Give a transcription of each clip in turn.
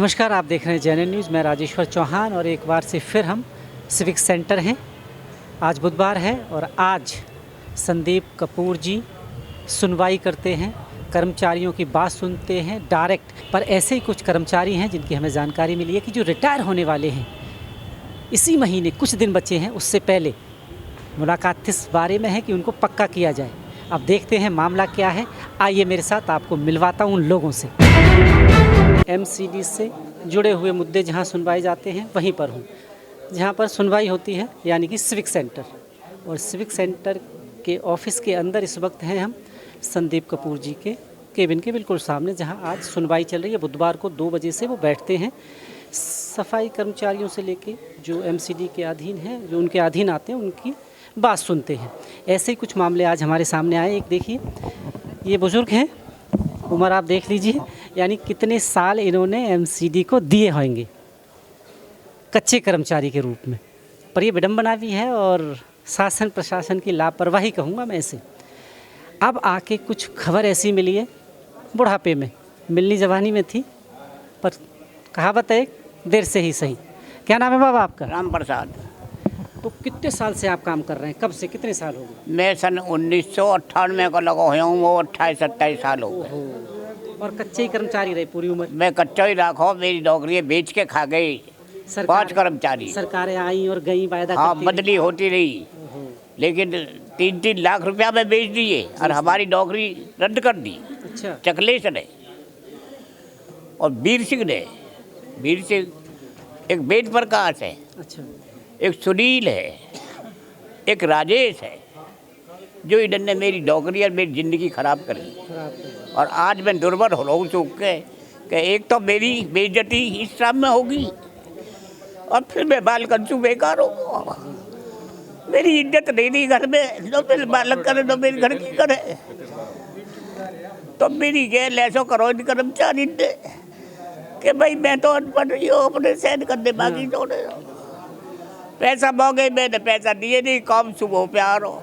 नमस्कार, आप देख रहे हैं JNN न्यूज़। मैं राजेश्वर चौहान और एक बार से फिर हम सिविक सेंटर हैं। आज बुधवार है और आज संदीप कपूर जी सुनवाई करते हैं, कर्मचारियों की बात सुनते हैं डायरेक्ट। पर ऐसे ही कुछ कर्मचारी हैं जिनकी हमें जानकारी मिली है कि जो रिटायर होने वाले हैं, इसी महीने कुछ दिन बचे हैं, उससे पहले मुलाकात इस बारे में है कि उनको पक्का किया जाए। अब देखते हैं मामला क्या है। आइए मेरे साथ, आपको मिलवाता हूँ उन लोगों से। MCD से जुड़े हुए मुद्दे जहाँ सुनवाए जाते हैं वहीं पर हूँ, जहाँ पर सुनवाई होती है, यानी कि सिविक सेंटर। और सिविक सेंटर के ऑफिस के अंदर इस वक्त हैं हम संदीप कपूर जी के केबिन के बिल्कुल सामने, जहाँ आज सुनवाई चल रही है। बुधवार को 2 बजे से वो बैठते हैं। सफाई कर्मचारियों से लेके जो MCD के अधीन हैं, जो उनके अधीन आते हैं, उनकी बात सुनते हैं। ऐसे ही कुछ मामले आज हमारे सामने आए। एक देखिए, ये बुज़ुर्ग हैं, उम्र आप देख लीजिए, यानी कितने साल इन्होंने MCD को दिए होंगे कच्चे कर्मचारी के रूप में। पर ये विडंबना भी है और शासन प्रशासन की लापरवाही कहूँगा मैं इसे। अब आके कुछ खबर ऐसी मिली है, बुढ़ापे में, मिलनी जवानी में थी, पर कहावत है देर से ही सही। क्या नाम है बाबा आपका? राम प्रसाद। तो कितने साल से आप काम कर रहे हैं? कब से, कितने साल हो गए? मैं सन 1998 का लगा हुआ हूँ, वो 28-27 साल हो गए। और कच्चे ही कर्मचारी रहे पूरी उम्र? मैं कच्चा ही रखा, मेरी नौकरी बेच के खा गई 5 कर्मचारी। सरकारें आई और गई, वायदा हाँ, करती बदली होती रही, लेकिन 3-3 लाख रुपया में बेच दिए और हमारी नौकरी रद्द कर दी। अच्छा। चकलेश ने और वीर सिंह ने। वीर सिंह, एक वेद प्रकाश है, अच्छा, एक सुनील है, एक राजेश है, जो इन्होंने मेरी नौकरी और मेरी ज़िंदगी खराब करी। और आज मैं दुर्बल हो रहा हूँ चूक के कि एक तो मेरी बेइज्जती इस शाम में होगी और फिर मैं बाल कंचू बेकार हो। मेरी इज्जत नहीं दी घर में, जो मेरे बालक करे तो मेरे घर की करे। तो मेरी गैर ऐसो करो इन कर्मचारी ने कि भाई मैं तो अनपढ़ रही हूँ, अपने सहन करने बाकी छोड़े। पैसा मांगे, मैंने पैसा दिए नहीं, काम सुबह प्यार हो।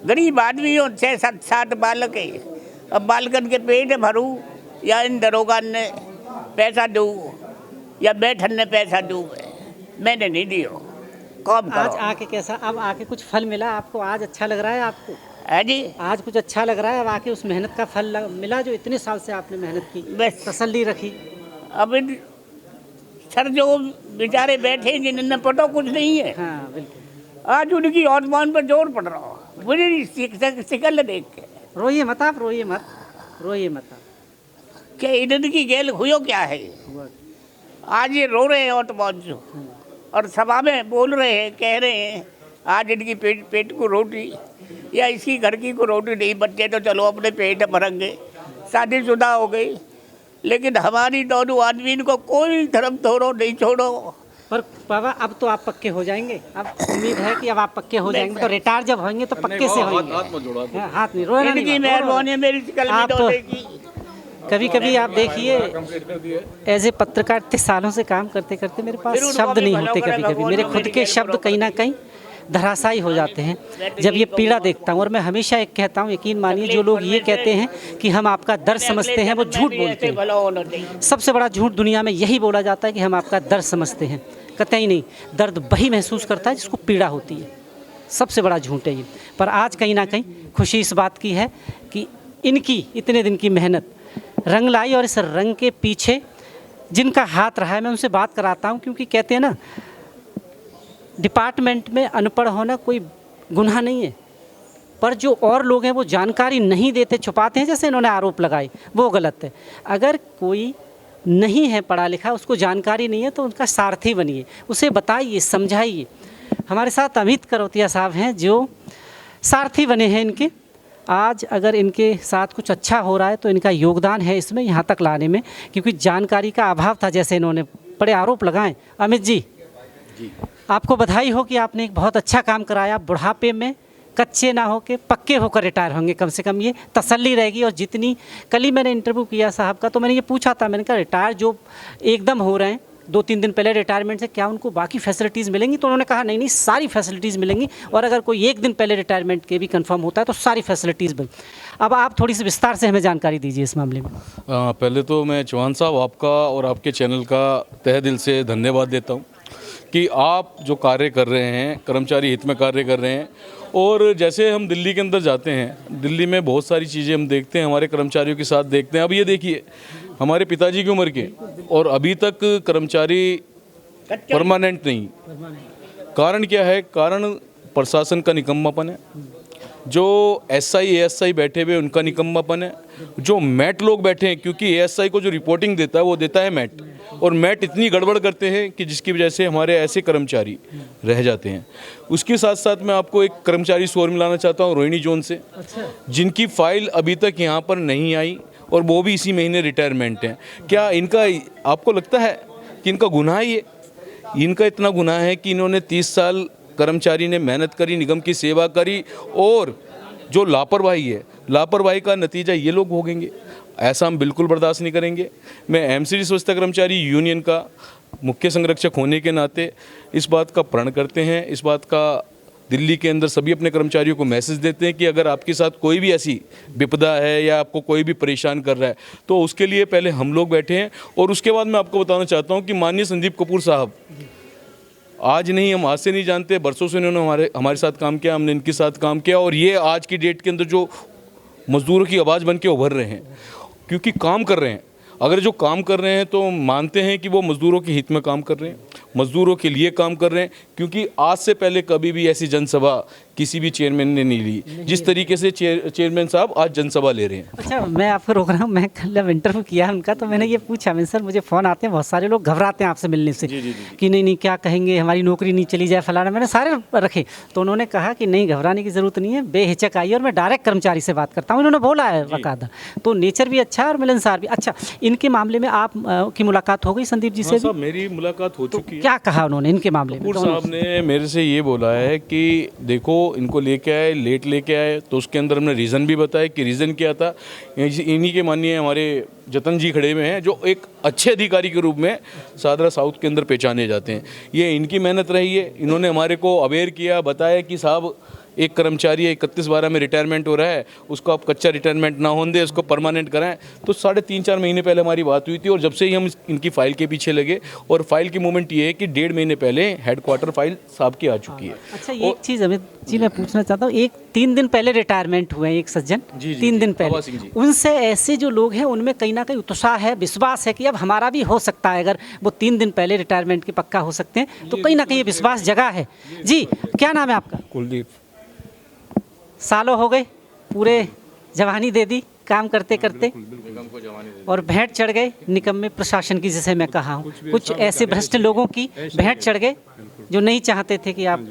गरीब आदमी हो, 6-7 बालक है। अब बालकन के पेट भरूँ या इन दरोगा ने पैसा दूँ या बैठन ने पैसा दूँ? मैंने नहीं दियो। काम करो। आज आके कैसा, अब आके कुछ फल मिला आपको? आज अच्छा लग रहा है आपको? है जी, आज कुछ अच्छा लग रहा है? अब आके उस मेहनत का फल मिला जो इतने साल से आपने मेहनत की, बस तसल्ली रखी। अब इन सर जो बेचारे बैठे जिन्होंने पता कुछ नहीं है, हाँ बिल्कुल, आज उनकी आत्मान पर जोर पड़ रहा हो। मुझे शिकल देख के रोइए मत आप, रोइए मत, रोइए मत आप। कि इनकी गैल हुई क्या है। आज ये रो रहे हैं और सभा में बोल रहे हैं, कह रहे हैं आज इनकी पेट को रोटी या इसकी घर की को रोटी नहीं। बच्चे तो चलो अपने पेट भरेंगे, शादीशुदा हो गई, लेकिन हमारी दोनों आदमी को कोई धर्म तोड़ो नहीं छोड़ो। पर बाबा अब तो आप पक्के हो जाएंगे, अब उम्मीद है कि अब आप पक्के हो जाएंगे। तो रिटायर जब होंगे तो पक्के से होंगे। हाथ नहीं रोना, इनकी मेहरबानी मेरी शिकल आप की। कभी कभी आप देखिए, एज ए पत्रकार इतने सालों से काम करते करते मेरे पास शब्द नहीं होते। कभी कभी मेरे खुद के शब्द कहीं ना कहीं धराशायी हो जाते हैं जब ये पीड़ा देखता हूँ। और मैं हमेशा एक कहता हूँ, यकीन मानिए, जो लोग ये कहते हैं कि हम आपका दर्द समझते हैं, वो झूठ बोलते हैं। सबसे बड़ा झूठ दुनिया में यही बोला जाता है कि हम आपका दर्द समझते हैं। कतई नहीं, दर्द वही महसूस करता है जिसको पीड़ा होती है। सबसे बड़ा झूठ है ये। पर आज कहीं ना कहीं खुशी इस बात की है कि इनकी इतने दिन की मेहनत रंग लाई। और इस रंग के पीछे जिनका हाथ रहा है, मैं उनसे बात कराता हूँ। क्योंकि कहते हैं ना, डिपार्टमेंट में अनपढ़ होना कोई गुनाह नहीं है, पर जो और लोग हैं वो जानकारी नहीं देते, छुपाते हैं, जैसे इन्होंने आरोप लगाए, वो गलत है। अगर कोई नहीं है पढ़ा लिखा, उसको जानकारी नहीं है, तो उनका सारथी बनिए, उसे बताइए, समझाइए। हमारे साथ अमित करौतिया साहब हैं जो सारथी बने हैं इनके। आज अगर इनके साथ कुछ अच्छा हो रहा है तो इनका योगदान है इसमें, यहाँ तक लाने में, क्योंकि जानकारी का अभाव था, जैसे इन्होंने बड़े आरोप लगाए। अमित जी, आपको बधाई हो कि आपने एक बहुत अच्छा काम कराया। बुढ़ापे में कच्चे ना हो के पक्के होकर रिटायर होंगे, कम से कम ये तसल्ली रहेगी। और जितनी, कल ही मैंने इंटरव्यू किया साहब का, तो मैंने ये पूछा था, मैंने कहा रिटायर जो एकदम हो रहे हैं, 2-3 दिन पहले रिटायरमेंट से, क्या उनको बाकी फैसिलिटीज़ मिलेंगी? तो उन्होंने कहा नहीं नहीं, सारी फैसिलिटीज़ मिलेंगी, और अगर कोई 1 दिन पहले रिटायरमेंट के भी कंफर्म होता है तो सारी फैसिलिटीज़ मिल। अब आप थोड़ी सी विस्तार से हमें जानकारी दीजिए इस मामले में। पहले तो मैं चौहान साहब आपका और आपके चैनल का तहे दिल से धन्यवाद देता हूँ कि आप जो कार्य कर रहे हैं, कर्मचारी हित में कार्य कर रहे हैं। और जैसे हम दिल्ली के अंदर जाते हैं, दिल्ली में बहुत सारी चीज़ें हम देखते हैं, हमारे कर्मचारियों के साथ देखते हैं। अब ये देखिए, हमारे पिताजी की उम्र के और अभी तक कर्मचारी परमानेंट नहीं। कारण क्या है? कारण प्रशासन का निकम्मापन है, जो एसआई एएसआई बैठे हुए उनका निकम्मापन है, जो मैट लोग बैठे हैं, क्योंकि एएसआई को जो रिपोर्टिंग देता है वो देता है मैट, और मैट इतनी गड़बड़ करते हैं कि जिसकी वजह से हमारे ऐसे कर्मचारी रह जाते हैं। उसके साथ साथ मैं आपको एक कर्मचारी स्टोर मिलाना चाहता हूँ रोहिणी जोन से, जिनकी फाइल अभी तक यहाँ पर नहीं आई और वो भी इसी महीने रिटायरमेंट हैं। क्या इनका, आपको लगता है कि इनका गुनाह ही है? इनका इतना गुनाह है कि इन्होंने 30 साल कर्मचारी ने मेहनत करी, निगम की सेवा करी, और जो लापरवाही है, लापरवाही का नतीजा ये लोग भोगेंगे। ऐसा हम बिल्कुल बर्दाश्त नहीं करेंगे। मैं एमसीडी स्वच्छता कर्मचारी यूनियन का मुख्य संरक्षक होने के नाते इस बात का प्रण करते हैं, इस बात का दिल्ली के अंदर सभी अपने कर्मचारियों को मैसेज देते हैं कि अगर आपके साथ कोई भी ऐसी विपदा है या आपको कोई भी परेशान कर रहा है तो उसके लिए पहले हम लोग बैठे हैं। और उसके बाद मैं आपको बताना चाहता हूँ कि माननीय संदीप कपूर साहब, आज नहीं, हम आज से नहीं जानते, बरसों से इन्होंने हमारे साथ काम किया, हमने इनके साथ काम किया, और ये आज की डेट के अंदर जो मजदूरों की आवाज़ बन के उभर रहे हैं, क्योंकि काम कर रहे हैं। अगर जो काम कर रहे हैं तो मानते हैं कि वो मज़दूरों के हित में काम कर रहे हैं, मज़दूरों के लिए काम कर रहे हैं, क्योंकि आज से पहले कभी भी ऐसी जनसभा किसी भी चेयरमैन ने नहीं ली जिस तरीके से चेयरमैन साहब आज जनसभा ले रहे हैं। अच्छा, मैं आपको रोक रहा हूँ, मैं कल जब इंटरव्यू किया उनका तो मैंने ये पूछा, मैं सर मुझे फ़ोन आते हैं, बहुत सारे लोग घबराते हैं आपसे मिलने से कि नहीं नहीं क्या कहेंगे, हमारी नौकरी नहीं चली जाए, फलाना, मैंने सारे रखे। तो उन्होंने कहा कि नहीं, घबराने की ज़रूरत नहीं है, बेहिचक आइए और मैं डायरेक्ट कर्मचारी से बात करता हूँ, इन्होंने बोला है बाकायदा। तो नेचर भी अच्छा है और मिलनसार भी। अच्छा, इनके मामले में आप की मुलाकात हो गई संदीप जी से? मेरी मुलाकात हो चुकी है। क्या कहा उन्होंने इनके मामले में? कपूर साहब ने मेरे से ये बोला है कि देखो, इनको लेके आए, लेट लेके आए, तो उसके अंदर हमने रीज़न भी बताया कि रीज़न क्या था। इन्हीं के माननीय हमारे जतन जी खड़े हुए हैं, जो एक अच्छे अधिकारी के रूप में सादरा साउथ के अंदर पहचाने जाते हैं। ये इनकी मेहनत रही है। इन्होंने हमारे को अवेयर किया, बताया कि साहब एक कर्मचारी 31/12 में रिटायरमेंट हो रहा है, उसको आप कच्चा रिटायरमेंट ना होने दें, उसको परमानेंट कराएं। तो 3.5-4 महीने पहले हमारी बात हुई थी, और जब से ही हम इनकी फ़ाइल के पीछे लगे, और फाइल की मूवमेंट ये है कि 1.5 महीने पहले हेडक्वार्टर फाइल साहब की आ चुकी है। अच्छा, एक चीज़ अमित जी मैं पूछना चाहता हूँ, 3 दिन पहले रिटायरमेंट हुए हैं एक सज्जन, 3 दिन पहले, उनसे ऐसे जो लोग हैं उनमें कहीं ना कहीं उत्साह है, विश्वास है कि अब हमारा भी हो सकता है। अगर वो 3 दिन पहले रिटायरमेंट के पक्का हो सकते हैं तो कहीं ना कहीं विश्वास जगा है। जी, क्या नाम है आपका? कुलदीप। सालों हो गए, पूरे जवानी दे दी काम करते करते, और भेंट चढ़ गए निकम्मे प्रशासन की, जैसे मैं कहा हूँ, कुछ ऐसे भ्रष्ट लोगों की भेंट चढ़ गए जो नहीं चाहते थे कि आप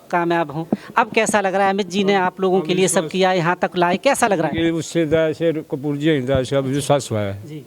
कामयाब हों। अब कैसा लग रहा है? अमित जी ने आप लोगों के लिए सब किया, यहाँ तक लाए, कैसा लग रहा है? उससे कपूर जी से अब विश्वास हुआ है जी,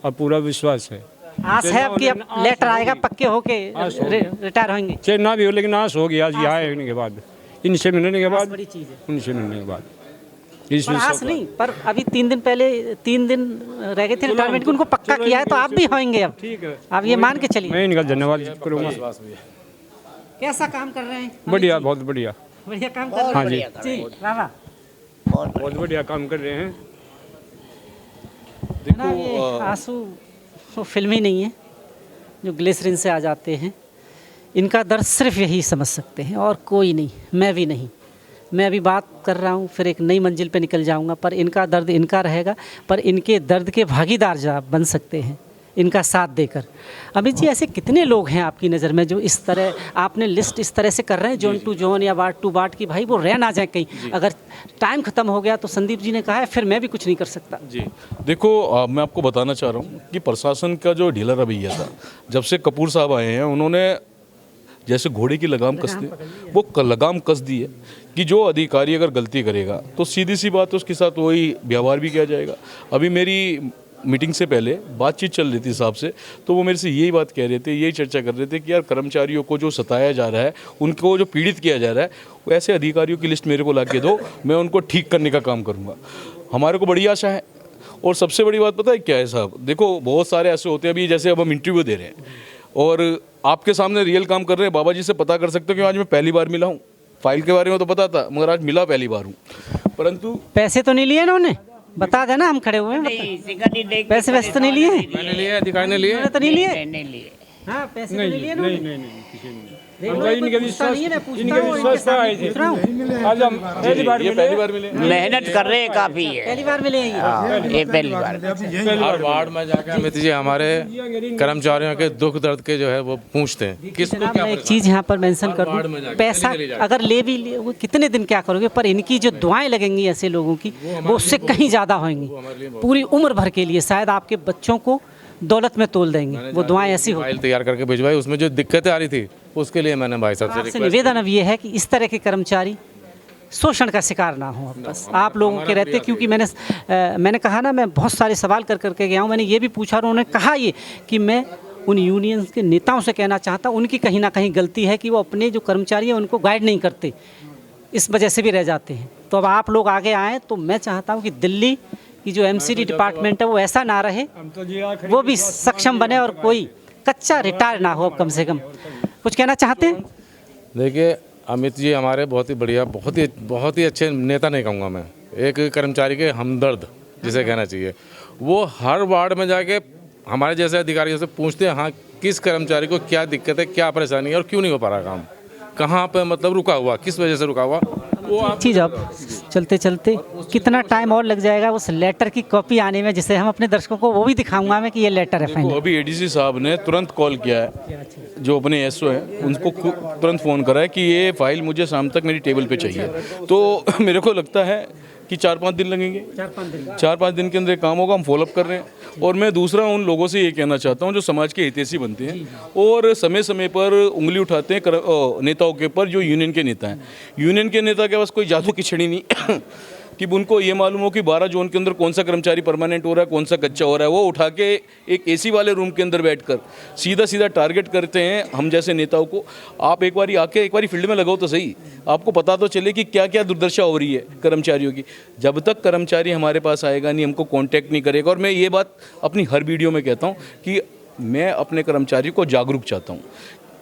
अब पूरा विश्वास है। आस है अब कि अब लेटर आएगा, पक्के होके रिटायर होंगे? चाहे ना भी हो, लेकिन आस होगी आज यहाँ आने के बाद, इनसे मिलने के बाद, बड़ी चीज़ है। उनसे मिलने के बाद। पर आस नहीं, पर अभी 3 दिन पहले 3 दिन रह गए थे रिटायरमेंट के, उनको पक्का किया है तो आप भी होंगे अब। ठीक है, आप ये मान के चलिए। मैं इनका धन्यवाद करूँगा। कैसा काम कर रहे हैं? बढ़िया, बहुत बढ़िया। बढ़िया काम कर रहे हैं। हाँ जी, जी, वाह, बहुत बढ़िया काम कर रहे हैं। देखो, ये आंसू वो फिल्मी नहीं है जो ग्लिसरीन से आ जाते हैं। इनका दर्द सिर्फ यही समझ सकते हैं और कोई नहीं, मैं भी नहीं। मैं अभी बात कर रहा हूँ, फिर एक नई मंजिल पे निकल जाऊँगा, पर इनका दर्द इनका रहेगा। पर इनके दर्द के भागीदार जो आप बन सकते हैं इनका साथ देकर। अमित जी, ऐसे कितने लोग हैं आपकी नज़र में जो इस तरह, आपने लिस्ट इस तरह से कर रहे हैं जोन टू जोन या वार्ड टू वार्ड की, भाई वो रह ना जाए कहीं, अगर टाइम ख़त्म हो गया तो संदीप जी ने कहा है फिर मैं भी कुछ नहीं कर सकता। जी देखो, मैं आपको बताना चाह रहा हूँ कि प्रशासन का जो ढीला रवैया था, जब से कपूर साहब आए हैं, उन्होंने जैसे घोड़े की लगाम कसते हैं, वो लगाम कस दी है कि जो अधिकारी अगर गलती करेगा तो सीधी सी बात है उसके साथ वही व्यवहार भी किया जाएगा। अभी मेरी मीटिंग से पहले बातचीत चल रही थी साहब से, तो वो मेरे से यही बात कह रहे थे, यही चर्चा कर रहे थे कि यार कर्मचारियों को जो सताया जा रहा है, उनको जो पीड़ित किया जा रहा है, वो ऐसे अधिकारियों की लिस्ट मेरे को ला के दो, मैं उनको ठीक करने का काम करूँगा। हमारे को बड़ी आशा है, और सबसे बड़ी बात पता है क्या है साहब, देखो बहुत सारे ऐसे होते हैं, अभी जैसे अब हम इंटरव्यू दे रहे हैं और आपके सामने रियल काम कर रहे हैं, बाबा जी से पता कर सकते हो कि आज मैं पहली बार मिला हूँ। फाइल के बारे में तो पता था मगर आज मिला पहली बार हूँ, परंतु पैसे तो नहीं लिए ना उन्होंने, बता देना हम खड़े हुए हैं। पैसे वैसे तो नहीं लिए? मैंने लिए, अधिकारी ने लिए। उन्होंने तो नहीं लिए? नहीं लिए। हाँ, पैसे तो नहीं नहीं लिए नहीं उन्होंने? नहीं नहीं किसी ने नहीं। देख हम लो, तो कोई इनके पूछता नहीं है ना, पूछता इनके हूँ, इनके विश्वास पर सामने आए थे। पूछ रहा हूँ। आज हम पहली बार ये मिले। पहली बार मिले। मेहनत कर रहे हैं काफ़ी है। पहली बार मिले हैं ये? हाँ, ये पहली बार। हर वार्ड में जाकर अमित जी हमारे कर्मचारियों के दुख दर्द के जो है वो पूछते हैं किसको जनाब, क्या मैं एक चीज़ यहाँ पर मेंशन कर वार्ड में दूँ, जाके, पैसा गली गली जाके। अगर ले भी ले, वो कितने दिन क्या करोगे, पर इनकी जो दुआएं लगेंगी ऐसे लोगों की वो उससे कहीं ज़्यादा होंगी, पूरी उम्र भर के लिए। शायद आपके बच्चों को दौलत में तोल देंगे वो दुआएं ऐसी होती। फाइल तैयार करके भिजवाई, उसमें जो दिक्कतें आ रही थी उसके लिए मैंने भाई साहब से आपसे रिक्वेस्ट निवेदन अब ये है कि इस तरह के कर्मचारी शोषण का शिकार ना हो। बस आप लोगों के रहते, क्योंकि मैंने कहा ना, मैं बहुत सारे सवाल कर करके गया हूँ। मैंने ये भी पूछा और उन्होंने कहा ये कि मैं उन यूनियंस के नेताओं से कहना चाहता हूँ, उनकी कहीं ना कहीं गलती है कि वो अपने जो कर्मचारी हैं उनको गाइड नहीं करते, इस वजह से भी रह जाते हैं। तो अब आप लोग आगे आएँ तो मैं चाहता हूँ कि दिल्ली की जो MCD डिपार्टमेंट है वो ऐसा ना रहे, वो भी सक्षम बने और कोई कच्चा रिटायर ना हो। अब कम से कम कुछ कहना चाहते हैं? देखिए अमित जी हमारे बहुत ही बढ़िया, बहुत ही अच्छे नेता नहीं कहूँगा मैं, एक कर्मचारी के हमदर्द जिसे कहना चाहिए। वो हर वार्ड में जाके हमारे जैसे अधिकारियों से पूछते हैं हाँ किस कर्मचारी को क्या दिक्कत है, क्या परेशानी है और क्यों नहीं हो पा रहा काम, कहाँ पे मतलब रुका हुआ, किस वजह से रुका हुआ। वो आप चीज़ अब चलते चलते कितना टाइम और लग जाएगा उस लेटर की कॉपी आने में, जिसे हम अपने दर्शकों को वो भी दिखाऊंगा मैं कि ये लेटर है देखो फाइनल। अभी ADC साहब ने तुरंत कॉल किया है, जो अपने SO हैं उनको तुरंत फ़ोन करा है कि ये फाइल मुझे शाम तक मेरी टेबल पे चाहिए। तो मेरे को लगता है कि 4-5 दिन लगेंगे, 4-5 दिन के अंदर ये काम होगा। हम फॉलोअप कर रहे हैं। और मैं दूसरा उन लोगों से ये कहना चाहता हूँ जो समाज के हितैषी बनते हैं और समय समय पर उंगली उठाते हैं नेताओं के ऊपर, जो यूनियन के नेता हैं। यूनियन के नेता के पास कोई जादू की छड़ी नहीं कि उनको ये मालूम हो कि 12 जोन के अंदर कौन सा कर्मचारी परमानेंट हो रहा है, कौन सा कच्चा हो रहा है। वो उठा के एक AC वाले रूम के अंदर बैठकर सीधा टारगेट करते हैं हम जैसे नेताओं को। आप एक बारी फील्ड में लगाओ तो सही, आपको पता तो चले कि क्या क्या दुर्दशा हो रही है कर्मचारियों की। जब तक कर्मचारी हमारे पास आएगा नहीं, हमको कॉन्टैक्ट नहीं करेगा। और मैं ये बात अपनी हर वीडियो में कहता हूँ कि मैं अपने कर्मचारी को जागरूक चाहता हूँ।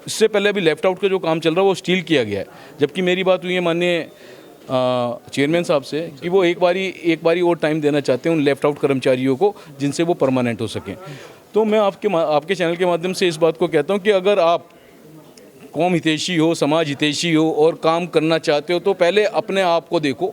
इससे पहले अभी लेफ्ट आउट का जो काम चल रहा है वो स्टील किया गया है, जबकि मेरी बात हुई है माननीय चेयरमैन साहब से कि वो एक बारी और टाइम देना चाहते हैं उन लेफ्ट आउट कर्मचारियों को जिनसे वो परमानेंट हो सकें। तो मैं आपके चैनल के माध्यम से इस बात को कहता हूं कि अगर आप कौम हितैषी हो, समाज हितैषी हो और काम करना चाहते हो तो पहले अपने आप को देखो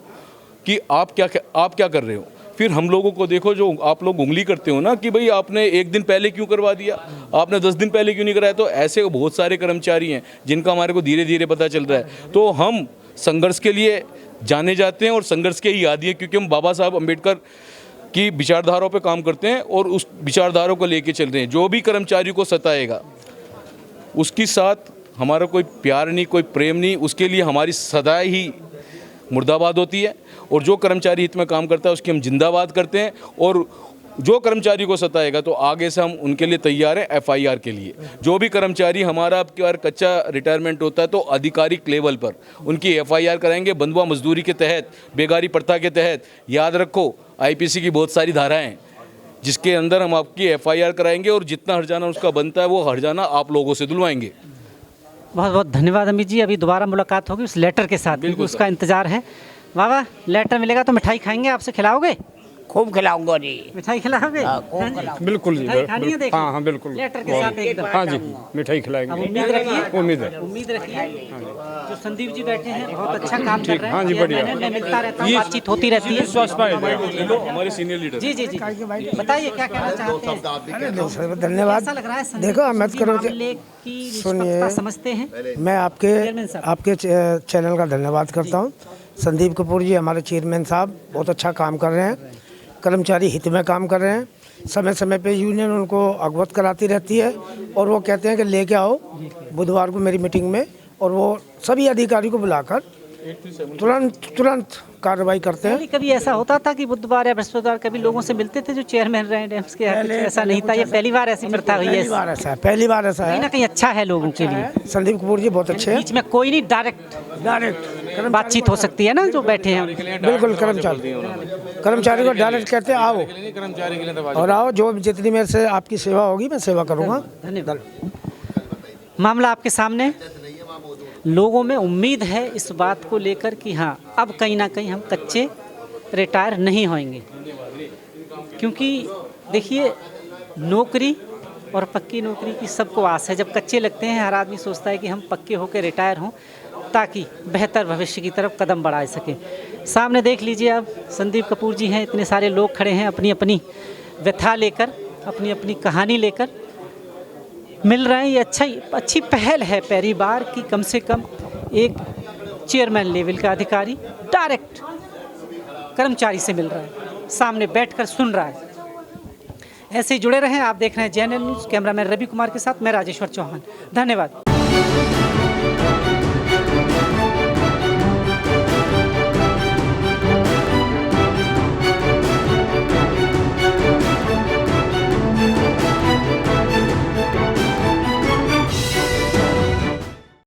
कि आप क्या कर रहे हो। फिर हम लोगों को देखो जो आप लोग उंगली करते हो ना कि भाई आपने एक दिन पहले क्यों करवा दिया, आपने 10 दिन पहले क्यों नहीं कराया। तो ऐसे बहुत सारे कर्मचारी हैं जिनका हमारे को धीरे धीरे पता चल रहा है। तो हम संघर्ष के लिए जाने जाते हैं और संघर्ष के ही आदी हैं, क्योंकि हम बाबा साहब अम्बेडकर की विचारधाराओं पे काम करते हैं और उस विचारधाराओं को लेके चल रहे हैं। जो भी कर्मचारी को सताएगा उसके साथ हमारा कोई प्यार नहीं, कोई प्रेम नहीं, उसके लिए हमारी सदा ही मुर्दाबाद होती है। और जो कर्मचारी हित में काम करता है उसकी हम जिंदाबाद करते हैं। और जो कर्मचारी को सताएगा तो आगे से हम उनके लिए तैयार हैं FIR के लिए। जो भी कर्मचारी हमारा अब की बार कच्चा रिटायरमेंट होता है तो आधिकारिक लेवल पर उनकी FIR कराएंगे, बंधुआ मजदूरी के तहत, बेगारी प्रथा के तहत। याद रखो IPC की बहुत सारी धाराएं हैं जिसके अंदर हम आपकी FIR कराएंगे और जितना हर्जाना उसका बनता है वो हर्जाना आप लोगों से दिलवाएंगे। बहुत बहुत धन्यवाद अमित जी। अभी दोबारा मुलाकात होगी उस लेटर के साथ, बिल्कुल उसका इंतजार है। बाबा लेटर मिलेगा तो मिठाई खाएंगे, आपसे खिलाओगे? खूब खिलाऊंगा जी। मिठाई खिलाओगे? खूब खिलाऊंगा। बिल्कुल जी, मिठाई खानी है, देखो। हाँ हाँ बिल्कुल, लेटर के साथ एकदम। हाँ जी मिठाई खिलाएंगे। अब उम्मीद रखिए, उम्मीद है। जो संदीप जी बैठे हैं बहुत अच्छा काम कर रहे हैं। हाँ जी, बढ़िया। मैं मिलता रहता हूँ, बातचीत होती रहती है। हमारे सीनियर लीडर जी जी जी, बताइए क्या कहना चाहते हैं? धन्यवाद। ऐसा लग रहा है संदीप देखो अहमद जी करो, मामले की सुनिए, निष्पक्षता समझते हैं। मैं आपके चैनल का धन्यवाद करता हूं। संदीप कपूर जी हमारे चेयरमैन साहब बहुत अच्छा काम कर रहे हैं, कर्मचारी हित में काम कर रहे हैं। समय समय पे यूनियन उनको अवगत कराती रहती है और वो कहते हैं कि लेके आओ बुधवार को मेरी मीटिंग में, और वो सभी अधिकारी को बुलाकर तुरंत कार्रवाई करते हैं। कभी ऐसा होता था कि बुधवार या बृहस्पतिवार कभी लोगों से मिलते थे जो चेयरमैन रहे डैम्स के? ऐसा नहीं था, ये पहली बार ऐसी प्रथा हुई है? पहली बार ऐसा है कहीं ना कहीं अच्छा है लोगों के लिए। संदीप कपूर जी बहुत अच्छे हैं। बीच में कोई नहीं, डायरेक्ट बातचीत हो सकती है ना जो बैठे हैं। बिल्कुल, कर्मचारी को डायरेक्ट कहते हैं आओ कर्मचारी के लिए तो और आओ, जो जितनी मेरे से आपकी सेवा होगी मैं सेवा करूँगा। धन्यवाद। मामला आपके सामने, लोगों में उम्मीद है इस बात को लेकर कि हाँ अब कहीं ना कहीं हम कच्चे रिटायर नहीं होंगे, क्योंकि देखिए नौकरी और पक्की नौकरी की सबको आस है। जब कच्चे लगते हैं हर आदमी सोचता है कि हम पक्के होकर रिटायर हों ताकि बेहतर भविष्य की तरफ कदम बढ़ा सकें। सामने देख लीजिए, अब संदीप कपूर जी हैं, इतने सारे लोग खड़े हैं अपनी अपनी व्यथा लेकर, अपनी अपनी कहानी लेकर मिल रहे हैं। ये अच्छी पहल है परिवार की, कम से कम एक चेयरमैन लेवल का अधिकारी डायरेक्ट कर्मचारी से मिल रहा है, सामने बैठकर सुन रहा है। ऐसे ही जुड़े रहें। आप देख रहे हैं JNN news. Cameraman Ravi Kumar के साथ मैं राजेश्वर चौहान। धन्यवाद।